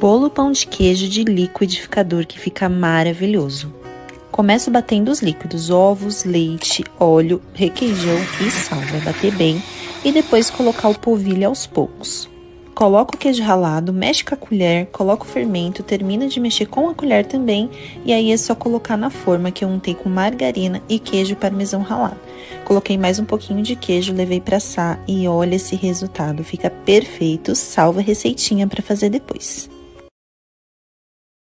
Bolo pão de queijo de liquidificador que fica maravilhoso. Começo batendo os líquidos, ovos, leite, óleo, requeijão e sal. Vai bater bem e depois colocar o polvilho aos poucos. Coloca o queijo ralado, mexe com a colher, coloca o fermento, termina de mexer com a colher também e aí é só colocar na forma que eu untei com margarina e queijo parmesão ralado. Coloquei mais um pouquinho de queijo, levei para assar e olha esse resultado, fica perfeito. Salva a receitinha para fazer depois.